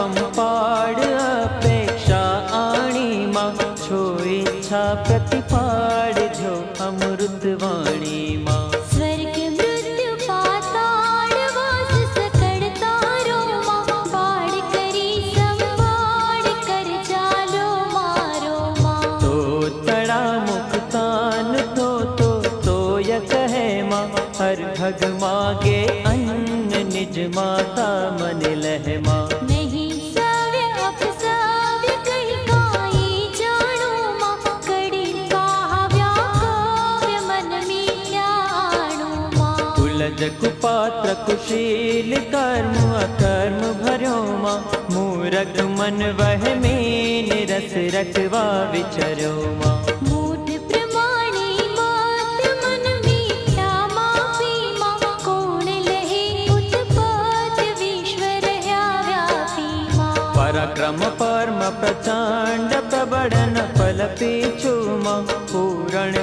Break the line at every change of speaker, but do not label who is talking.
पंपाड़ अपेक्षा आणी मां छो इच्छा प्रतिपाड़ जो अमृत वाणी मां
स्वर्ग मृत्यु पाताल वास सकड़ तारो मां पाड़ करी संभाड़ कर चालो मारो मां
तो तड़ा मुक्तान तो य कहे मां हर भग मागे अन्न निज माता मन लह मां
नहीं सव्य अपसव्य कही काई जानो मां कड़ी काव्या काव्य मन मीठ्याणो मां
कुलज कुपात्र कुशील कर्म अकर्म भर्यो मां मूरख मन वह में रस रखवा विचर्यो मां
मूठ प्रमाणे मात मन मीठा मापी मां कोण लहे उत्पत्ति विश्व रह्या व्यापी मां
पराक्रम परम प्रचंड प्रबड़न फल पीछू मां पूरण